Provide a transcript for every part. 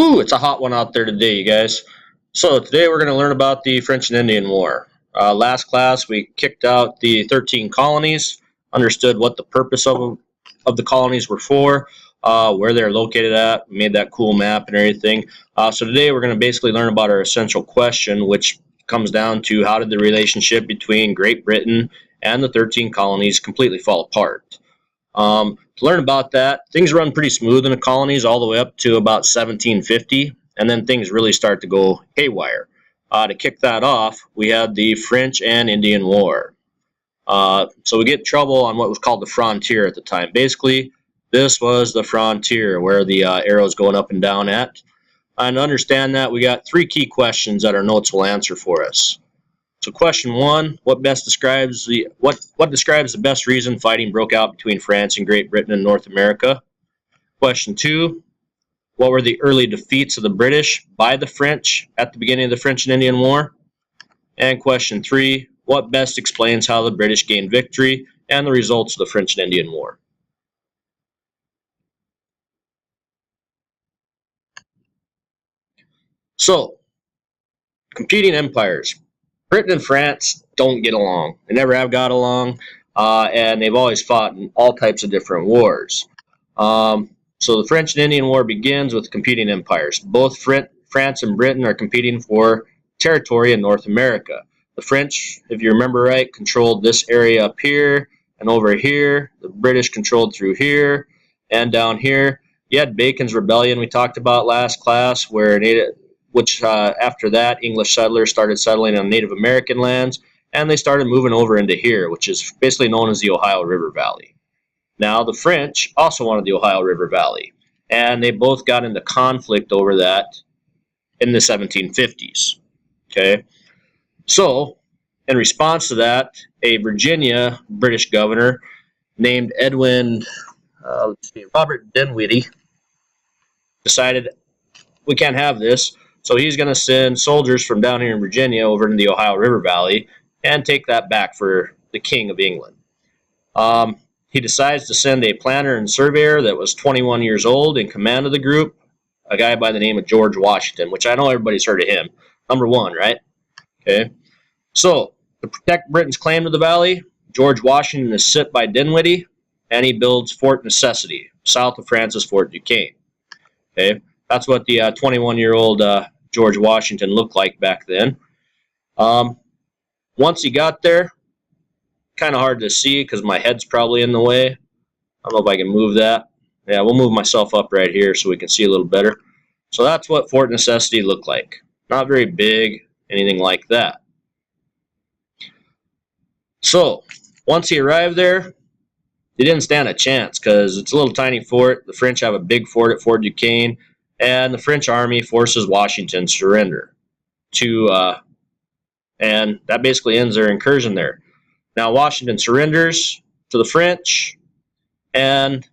Ooh, it's a hot one out there today, you guys. So today we're going to learn about the French and Indian War. Last class we kicked out the 13 colonies, understood what the purpose of the colonies were for, where they're located at, made that cool map and everything. So today we're going to basically learn about our essential question, which comes down to how did the relationship between Great Britain and the 13 colonies completely fall apart. To learn about that, things run pretty smooth in the colonies all the way up to about 1750, and then things really start to go haywire. To kick that off, we had the French and Indian War. So we get in trouble on what was called the frontier at the time. Basically, this was the frontier where the arrow's going up and down at. And to understand that, we got three key questions that our notes will answer for us. So question one, what describes the best reason fighting broke out between France and Great Britain in North America? Question two, what were the early defeats of the British by the French at the beginning of the French and Indian War? And question three, what best explains how the British gained victory and the results of the French and Indian War? So, competing empires. Britain and France don't get along. They never have got along, and they've always fought in all types of different wars. So the French and Indian War begins with competing empires. Both France and Britain are competing for territory in North America. The French, if you remember right, controlled this area up here and over here. The British controlled through here and down here. You had Bacon's Rebellion we talked about last class, where after that, English settlers started settling on Native American lands, and they started moving over into here, which is basically known as the Ohio River Valley. Now, the French also wanted the Ohio River Valley, and they both got into conflict over that in the 1750s. Okay, so in response to that, a Virginia British governor named Robert Dinwiddie decided we can't have this. So he's going to send soldiers from down here in Virginia over into the Ohio River Valley and take that back for the King of England. He decides to send a planner and surveyor that was 21 years old in command of the group, a guy by the name of George Washington, which I know everybody's heard of him. Number one, right? Okay. So to protect Britain's claim to the valley, George Washington is sent by Dinwiddie, and he builds Fort Necessity, south of France's Fort Duquesne. Okay. That's what the 21-year-old George Washington looked like back then. Once he got there, kind of hard to see because my head's probably in the way. I don't know if I can move that. Yeah, we'll move myself up right here so we can see a little better. So that's what Fort Necessity looked like. Not very big, anything like that. So once he arrived there, he didn't stand a chance because it's a little tiny fort. The French have a big fort at Fort Duquesne, and the French army forces Washington to surrender and that basically ends their incursion there. Now Washington surrenders to the French and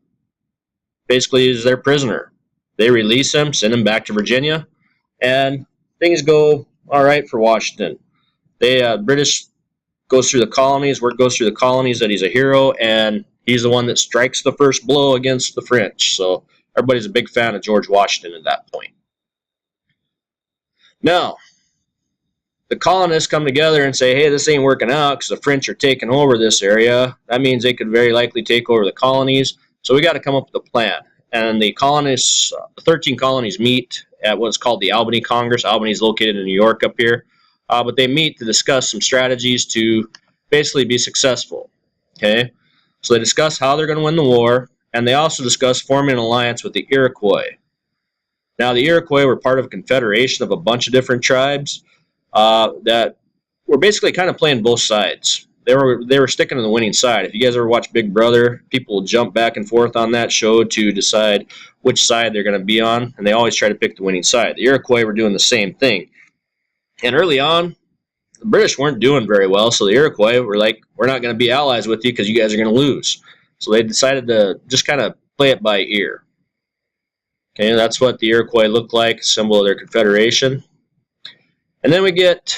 basically is their prisoner. They release him, send him back to Virginia, and things go all right for Washington. British goes through the colonies, word goes through the colonies that he's a hero, and he's the one that strikes the first blow against the French. So everybody's a big fan of George Washington at that point. Now, the colonists come together and say, hey, this ain't working out because the French are taking over this area. That means they could very likely take over the colonies. So we got to come up with a plan. And the colonists, the 13 colonies meet at what's called the Albany Congress. Albany is located in New York up here. But they meet to discuss some strategies to basically be successful. Okay, so they discuss how they're going to win the war, and they also discuss forming an alliance with the Iroquois. Now, the Iroquois were part of a confederation of a bunch of different tribes that were basically kind of playing both sides. They were sticking to the winning side. If you guys ever watch Big Brother, people will jump back and forth on that show to decide which side they're going to be on, and they always try to pick the winning side. The Iroquois were doing the same thing. And early on, the British weren't doing very well, so the Iroquois were like, we're not going to be allies with you because you guys are going to lose. So they decided to just kind of play it by ear. Okay, that's what the Iroquois looked like, symbol of their confederation. And then we get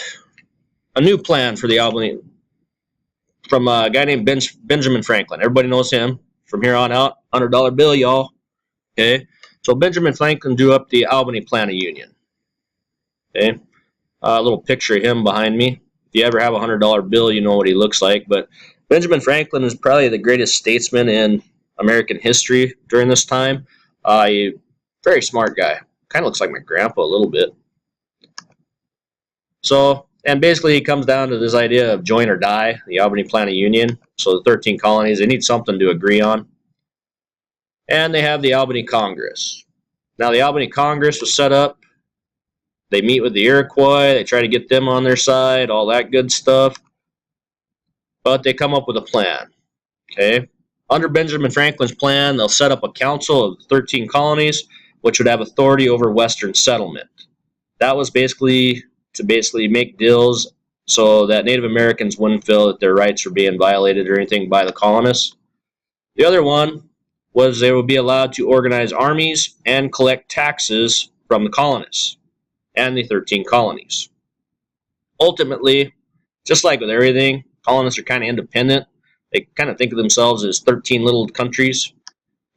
a new plan for the Albany from a guy named Benjamin Franklin. Everybody knows him from here on out. $100 bill, y'all. Okay, So Benjamin Franklin drew up the Albany Plan of Union. Okay, a little picture of him behind me. If you ever have a $100 bill, you know what he looks like. But Benjamin Franklin is probably the greatest statesman in American history during this time. A very smart guy. Kind of looks like my grandpa a little bit. So, and basically he comes down to this idea of join or die, the Albany Plan of Union. So the 13 colonies, they need something to agree on. And they have the Albany Congress. Now the Albany Congress was set up. They meet with the Iroquois. They try to get them on their side, all that good stuff. But they come up with a plan. Okay. Under Benjamin Franklin's plan, they'll set up a council of 13 colonies, which would have authority over Western settlement. That was basically to make deals so that Native Americans wouldn't feel that their rights were being violated or anything by the colonists. The other one was they would be allowed to organize armies and collect taxes from the colonists and the 13 colonies. Ultimately, just like with everything, colonists are kind of independent. They kind of think of themselves as 13 little countries.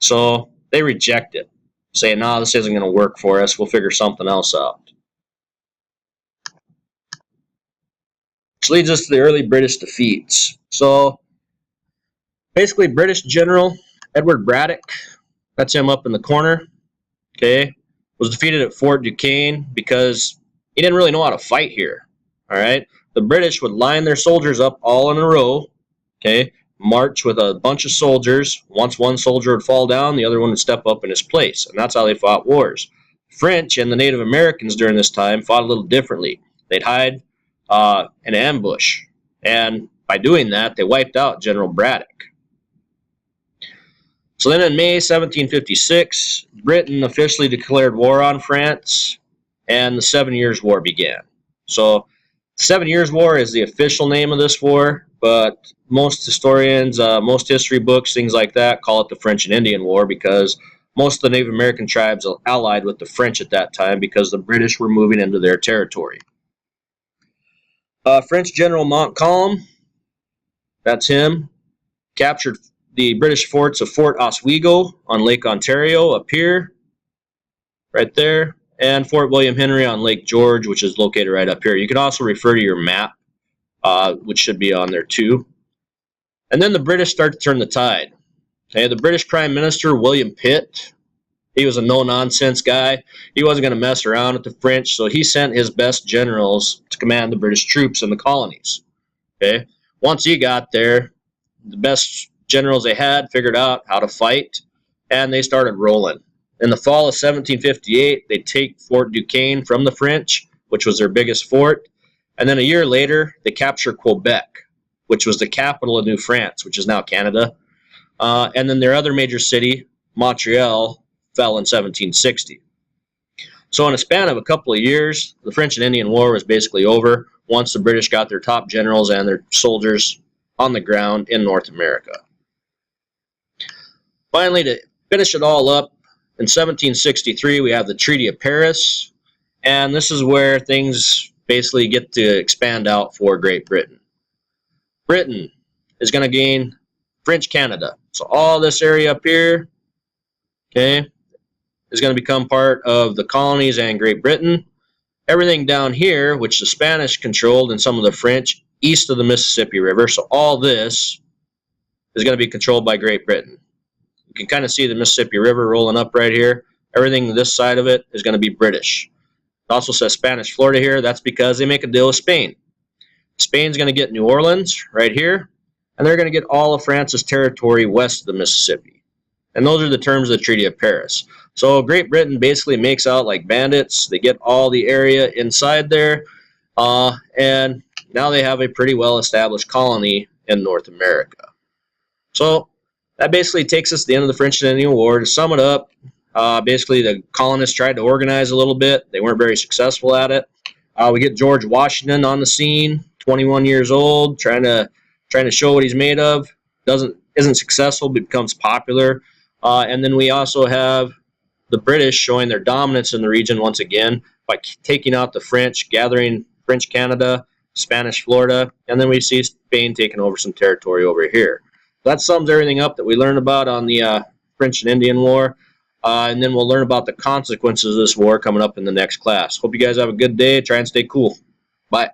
So they reject it, saying, no, this isn't going to work for us. We'll figure something else out. Which leads us to the early British defeats. So basically, British General Edward Braddock, that's him up in the corner, okay, was defeated at Fort Duquesne because he didn't really know how to fight here. All right, the British would line their soldiers up all in a row, okay, march with a bunch of soldiers. Once one soldier would fall down, the other one would step up in his place, and that's how they fought wars. French and the Native Americans during this time fought a little differently. They'd hide an ambush, and by doing that, they wiped out General Braddock. So then in May 1756, Britain officially declared war on France, and the 7 Years' War began. So 7 Years' War is the official name of this war, but most historians, most history books, things like that, call it the French and Indian War because most of the Native American tribes allied with the French at that time because the British were moving into their territory. French General Montcalm, that's him, captured the British forts of Fort Oswego on Lake Ontario up here, right there, and Fort William Henry on Lake George, which is located right up here. You can also refer to your map, which should be on there too. And then the British start to turn the tide. Okay, the British Prime Minister, William Pitt, he was a no-nonsense guy. He wasn't going to mess around with the French, so he sent his best generals to command the British troops in the colonies. Okay, once he got there, the best generals they had figured out how to fight, and they started rolling. In the fall of 1758, they take Fort Duquesne from the French, which was their biggest fort, and then a year later, they capture Quebec, which was the capital of New France, which is now Canada. And then their other major city, Montreal, fell in 1760. So in a span of a couple of years, the French and Indian War was basically over once the British got their top generals and their soldiers on the ground in North America. Finally, to finish it all up, in 1763, we have the Treaty of Paris, and this is where things basically get to expand out for Great Britain. Britain is going to gain French Canada. So all this area up here, okay, is going to become part of the colonies and Great Britain. Everything down here, which the Spanish controlled and some of the French, east of the Mississippi River. So all this is going to be controlled by Great Britain. You can kind of see the Mississippi River rolling up right here. Everything this side of it is going to be British. It also says Spanish Florida here. That's because they make a deal with Spain. Spain's going to get New Orleans right here, and they're going to get all of France's territory west of the Mississippi. And those are the terms of the Treaty of Paris. So Great Britain basically makes out like bandits. They get all the area inside there, and now they have a pretty well-established colony in North America. So that basically takes us to the end of the French and Indian War. To sum it up, basically the colonists tried to organize a little bit. They weren't very successful at it. We get George Washington on the scene, 21 years old, trying to show what he's made of. Isn't successful, but becomes popular. And then we also have the British showing their dominance in the region once again by taking out the French, gathering French Canada, Spanish Florida, and then we see Spain taking over some territory over here. That sums everything up that we learned about on the French and Indian War. and then we'll learn about the consequences of this war coming up in the next class. Hope you guys have a good day. Try and stay cool. Bye.